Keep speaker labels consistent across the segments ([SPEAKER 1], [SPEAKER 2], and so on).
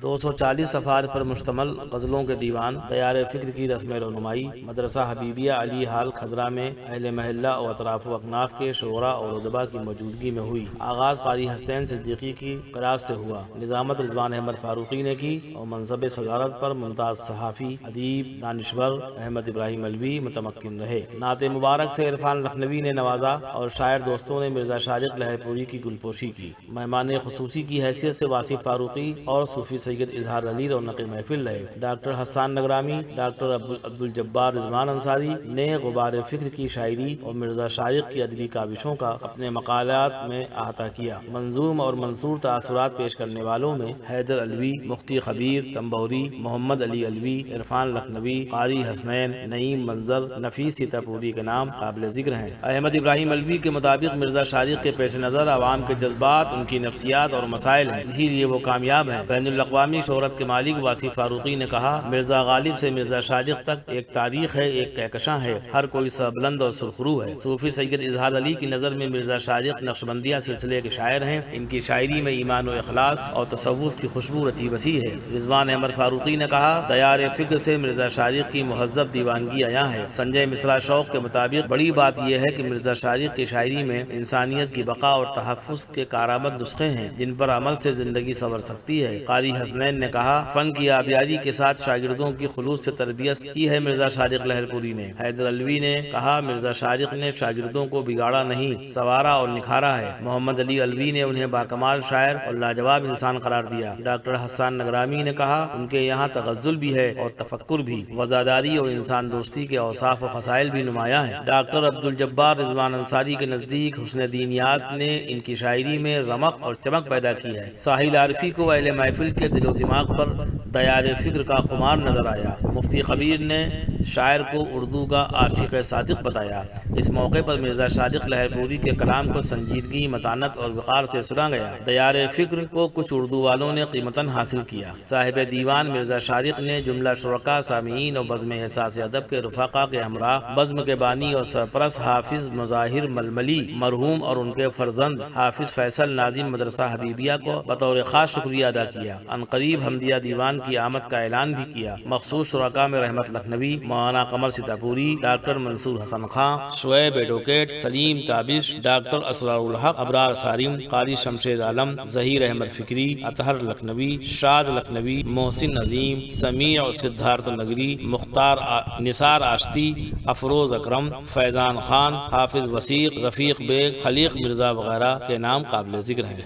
[SPEAKER 1] 240 صفحات پر مشتمل غزلوں کے دیوان دیار فکر کی رسم رونمائی مدرسہ حبیبیہ علی حال کھدرا میں اہل محلہ اور اطراف و اکناف کے شعراء اور ادباء کی موجودگی میں ہوئی۔ آغاز قاری حسنین صدیقی کی قرات سے ہوا، نظامت رضوان احمد فاروقی نے کی اور منصب صدارت پر ممتاز صحافی، ادیب، دانشور احمد ابراہیم علوی متمکن رہے۔ نعت مبارک سے عرفان لکھنوی نے نوازا اور شاعر دوستوں نے مرزا شارق لہرپوری کی گلپوشی کی۔ مہمان خصوصی کی حیثیت سے واصف فاروقی اور صوفی سید اظہار علی رونق محفل رہے۔ ڈاکٹر حسان نگرامی، ڈاکٹر عبدالجبار رضوان انصاری نے غبار فکر کی شاعری اور مرزا شارق کی ادبی کاوشوں کا اپنے مقالات میں احاطہ کیا۔ منظوم اور منثور تاثرات پیش کرنے والوں میں حیدر علوی، مفتی خبیر تنبوری، محمد علی علوی، عرفان لکھنوی، قاری حسنین، نعیم منظر، نفیس سیتاپوری کے نام قابل ذکر ہیں۔ احمد ابراہیم علوی کے مطابق مرزا شارق کے پیش نظر عوام کے جذبات، ان کی نفسیات اور مسائل ہیں، اسی لیے وہ کامیاب ہیں۔ بین الاقوامی شہرت کے مالک واصف فاروقی نے کہا، مرزا غالب سے مرزا شارق تک ایک تاریخ ہے، ایک کہکشاں ہے، ہر کوئی سربلند اور سرخرو ہے۔ صوفی سید اظہار علی کی نظر میں مرزا شارق نقشبندیہ سلسلے کے شاعر ہیں، ان کی شاعری میں ایمان و اخلاص اور تصوف کی خوشبو رچی بسی ہے۔ رضوان احمد فاروقی نے کہا، دیار فکر سے مرزا شارق کی مہذب دیوانگی عیاں ہے۔ سنجے مصرا شوق کے مطابق بڑی بات یہ ہے کہ مرزا شارق کی شاعری میں انسانیت کی بقا اور تحفظ کے کارآمد نسخے ہیں، جن پر عمل سے زندگی سنور سکتی ہے۔ قاری حسنین نے کہا، فن کی آبیاری کے ساتھ شاگردوں کی خلوص سے تربیت کی ہے مرزا شارق لہرپوری نے۔ حیدر علوی نے کہا، مرزا شارق نے شاگردوں کو بگاڑا نہیں، سنوارا اور نکھارا ہے۔ محمد علی علوی نے انہیں باکمال شاعر اور لاجواب انسان قرار دیا۔ ڈاکٹر حسان نگرامی نے کہا، ان کے یہاں تغزل بھی ہے اور تفکر بھی، وزاداری اور انسان دوستی کے اوصاف و خصائل بھی نمایاں ہیں۔ ڈاکٹر عبدالجبار رضوان انصاری کے نزدیک حسن دینیات نے ان کی شاعری میں رمق اور چمک پیدا کی ہے۔ ساحل عارفی کو اہل محفل کے دل و دماغ پر دیار فکر کا خمار نظر آیا۔ مفتی خبیر نے شاعر کو اردو کا عاشق صادق بتایا۔ اس موقع پر مرزا شارق لہرپوری کے کلام کو سنجیدگی، متانت اور وقار سے سنا گیا۔ دیار فکر کو کچھ اردو والوں نے قیمتاً حاصل کیا۔ صاحب دیوان مرزا شارق نے جملہ شرکا، سامعین اور بزم احساس ادب کے رفقا کے ہمراہ بزم کے بانی اور سرپرست حافظ مظاہر ململی مرحوم اور ان کے فرزند حافظ فیصل ناظم مدرسہ حبیبیہ کو بطور خاص شکریہ ادا کیا۔ عنقریب حمدیہ دیوان کی آمد کا اعلان بھی کیا۔ مخصوص شرکا میں رحمت لکھنوی، مولانا قمر سیتاپوری، ڈاکٹر منصور حسن خان، شعیب ایڈوکیٹ، سلیم تابش، ڈاکٹر اسرار الحق، ابرار سالم، قاری شمشید عالم، ظہیر احمد فکری، اطہر لکھنوی، شاد لکھنوی، محسن عظیم، سمیع اور سدھارتھ نگری، مختار نثار آشتی، افروز اکرم، فیضان خان، حافظ وسیق، رفیق بیگ، خلیق مرزا وغیرہ کے نام قابل ذکر ہیں۔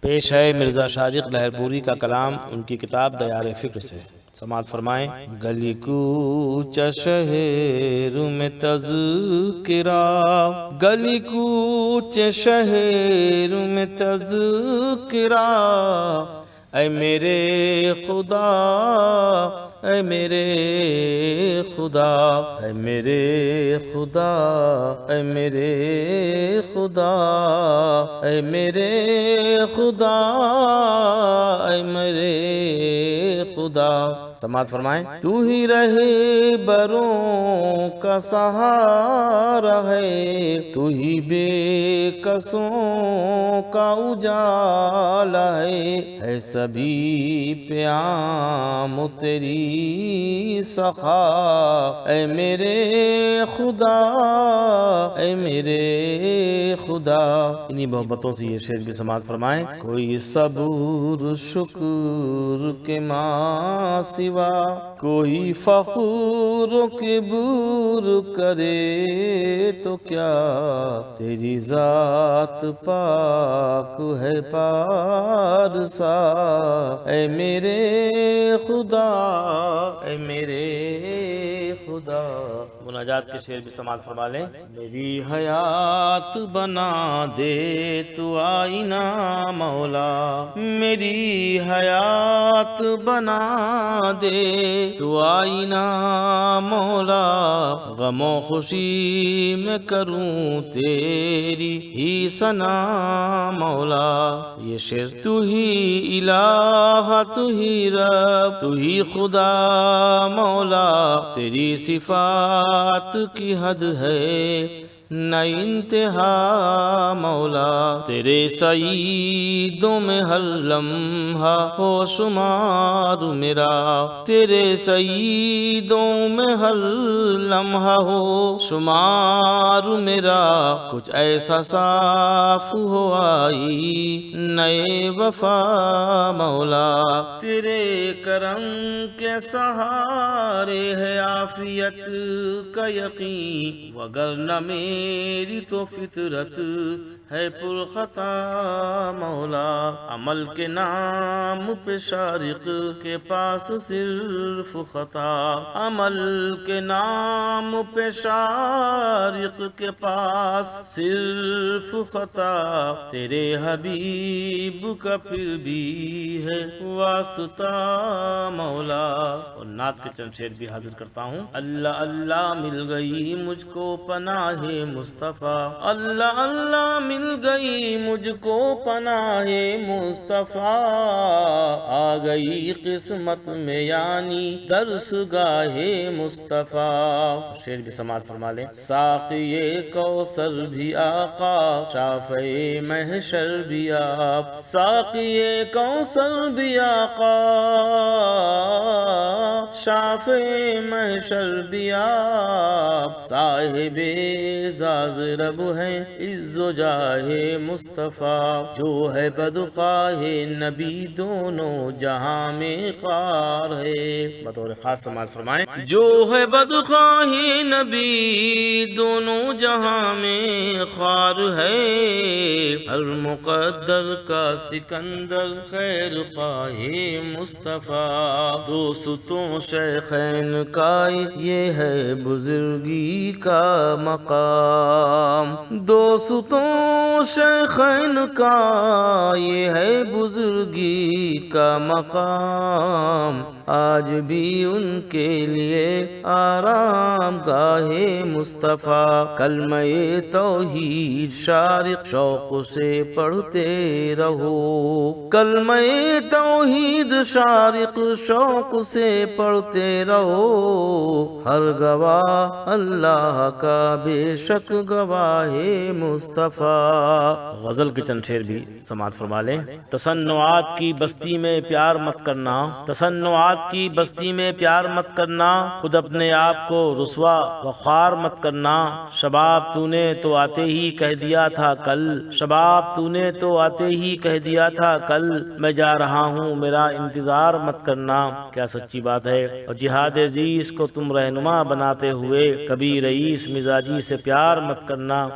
[SPEAKER 1] پیش ہے مرزا شارق لہرپوری کا کلام ان کی کتاب دیار فکر سے۔ سماعت فرمائیں۔ گلی کوچ شہر میں تذکرہ، گلی کوچ شہر میں تذکرہ، اے میرے خدا، اے میرے خدا، اے میرے خدا، اے میرے خدا، اے میرے خدا، اے میرے خدا۔ سماعت فرمائیں۔ تو ہی رہے بروں کا سہارا ہے، تو ہی بے کسوں کا اجالا ہے سبھی پہ عام تیری سخا، اے میرے خدا، اے میرے خدا۔ انہی محبتوں سے یہ شعر بھی سماعت فرمائیں۔ کوئی صبر شکر کے ماں سوا، کوئی فخر و کبر کرے تو کیا، تیری ذات پاک ہے پارسا، اے میرے خدا، اے میرے خدا۔ مناجات کے شعر بھی سماعت فرما لیں۔ میری حیات بنا دے تو آئینہ مولا، میری حیات بنا دے تو آئینہ مولا، غم و خوشی میں کروں تیری ہی ثنا مولا۔ یہ شعر تو ہی الہ، تو ہی رب، تو ہی خدا مولا، تیری صفات کی حد ہے نہ انتہا مولا، تیرے سعیدوں میں ہر لمحہ ہو شمار میرا، تیرے سعیدوں میں ہر لمحہ ہو شمار میرا، کچھ ایسا صاف ہو آئی نئے وفا مولا، تیرے کرم کے سہارے ہے عافیت کا یقین، وگرنہ میری تو فطرت ہے پرخطا مولا، عمل کے نام پہ شارق کے پاس صرف خطا، عمل کے نام پہ شارق کے پاس صرف خطا، تیرے حبیب کا پھر بھی ہے واسطہ مولا۔ اور نعت کے چند شعر بھی حاضر کرتا ہوں۔ اللہ اللہ مل گئی مجھ کو پناہ مصطفیٰ، اللہ اللہ مل گئی مجھ کو پناہ مصطفیٰ، آ گئی قسمت میں یعنی درس گاہ مصطفیٰ۔ شعر بھی سماعت فرما لیں۔ ساقی کوثر بھی آقا، شافع محشر بھی آپ، ساقی کوثر بھی آقا، شافع محشر بھی آپ، صاحب اعزاز رب ہیں عز و جاہ مصطفیٰ، جو ہے بدخواہ نبی دونوں جہاں میں خوار ہے۔ بطور خاص سماعت فرمائیں۔ جو ہے بدخواہ نبی دونوں جہاں میں خوار ہے، ہر مقدر کا سکندر خیر خواہ مصطفیٰ، دو ستون شیخین کا یہ ہے بزرگی کا مقام، دو ستون شیخین کا یہ ہے بزرگی کا مقام، آج بھی ان کے لیے آرام گاہ مصطفیٰ، کلمہ توحید شارق شوق سے پڑھتے رہو، کلمہ توحید شارق شوق سے پڑھتے رہو، ہر گواہ اللہ کا بے شک گواہ مصطفیٰ۔ غزل کے چند شعر بھی سماعت فرما لیں۔ تصنعات کی بستی میں پیار مت کرنا، تصنعات کی بستی میں پیار مت کرنا، خود اپنے آپ کو رسوا و خوار مت کرنا، شباب تو نے تو آتے ہی کہہ دیا تھا کل، شباب تو نے تو آتے ہی کہہ دیا تھا کل، میں جا رہا ہوں میرا انتظار مت کرنا۔ کیا سچی بات ہے۔ اور جہاد عزیز کو تم رہنما بناتے ہوئے کبھی رئیس مزاجی سے پیار مت کرنا۔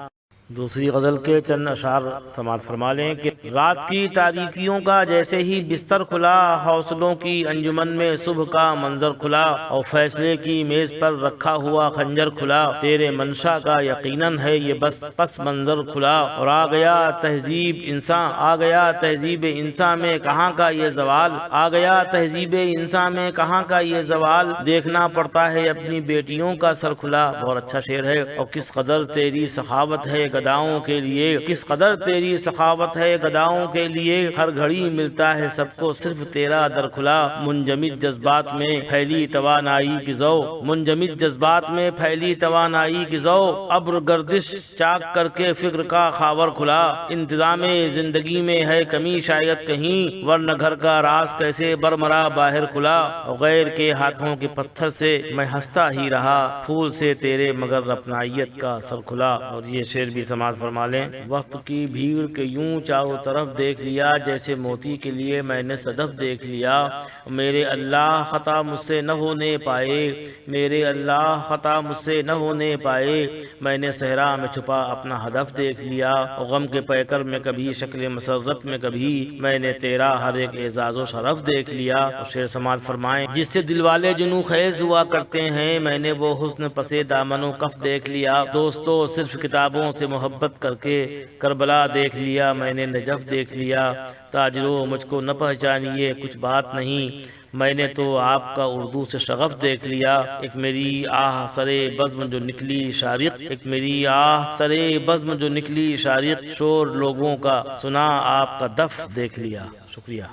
[SPEAKER 1] دوسری غزل کے چند اشعار سماعت فرما لیں کہ رات کی تاریکیوں کا جیسے ہی بستر کھلا، حوصلوں کی انجمن میں صبح کا منظر کھلا، اور فیصلے کی میز پر رکھا ہوا خنجر کھلا، تیرے منشا کا یقیناً ہے یہ بس پس منظر کھلا، اور آ گیا تہذیب انسان، آ گیا تہذیب انسان میں کہاں کا یہ زوال، آ گیا تہذیب انسان میں کہاں کا یہ زوال، دیکھنا پڑتا ہے اپنی بیٹیوں کا سر کھلا۔ بہت اچھا شعر ہے۔ اور کس قدر تیری سخاوت ہے گداؤں کے لیے، کس قدر تیری سخاوت ہے گداؤں کے لیے، ہر گھڑی ملتا ہے سب کو صرف تیرا در کھلا، منجمد جذبات میں پھیلی توانائی کی ذوق، منجمد جذبات میں پھیلی توانائی کی ذوق، ابر گردش چاک کر کے فکر کا خاور کھلا، انتظام زندگی میں ہے کمی شاید کہیں، ورنہ گھر کا راز کیسے برمرا باہر کھلا، غیر کے ہاتھوں کے پتھر سے میں ہنستا ہی رہا، پھول سے تیرے مگر اپنائیت کا سر کھلا۔ اور یہ شعر بھی سماعت فرما لیں۔ وقت کی بھیڑ کے یوں چاروں طرف دیکھ لیا، جیسے موتی کے لیے میں نے صدف دیکھ لیا، میرے اللہ خطا مجھ سے نہ ہونے پائے، میرے اللہ خطا مجھ سے نہ ہونے پائے، میں نے صحرا میں چھپا اپنا ہدف دیکھ لیا، غم کے پیکر میں کبھی شکل مسرت میں کبھی میں نے تیرا ہر ایک اعزاز و شرف دیکھ لیا۔ اور شعر سماعت فرمائیں۔ جس سے دل والے جنوں خیز ہوا کرتے ہیں، میں نے وہ حسن پسے دامن و کف دیکھ لیا، دوستو صرف کتابوں سے محبت کر کے کربلا دیکھ لیا، میں نے نجف دیکھ لیا، تاجرو مجھ کو نہ پہچانیے کچھ بات نہیں، میں نے تو آپ کا اردو سے شغف دیکھ لیا، ایک میری آہ سرے بزم جو نکلی شارق، ایک میری آہ سرے بزم جو نکلی شارق، شور لوگوں کا سنا آپ کا دف دیکھ لیا۔ شکریہ۔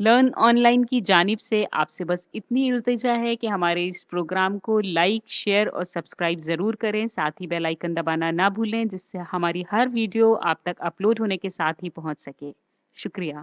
[SPEAKER 2] لرن آن لائن کی جانب سے آپ سے بس اتنی التجا ہے کہ ہمارے اس پروگرام کو لائک، شیئر اور سبسکرائب ضرور کریں، ساتھ ہی بیل آئیکن دبانا نہ بھولیں، جس سے ہماری ہر ویڈیو آپ تک اپلوڈ ہونے کے ساتھ ہی پہنچ سکے۔ شکریہ۔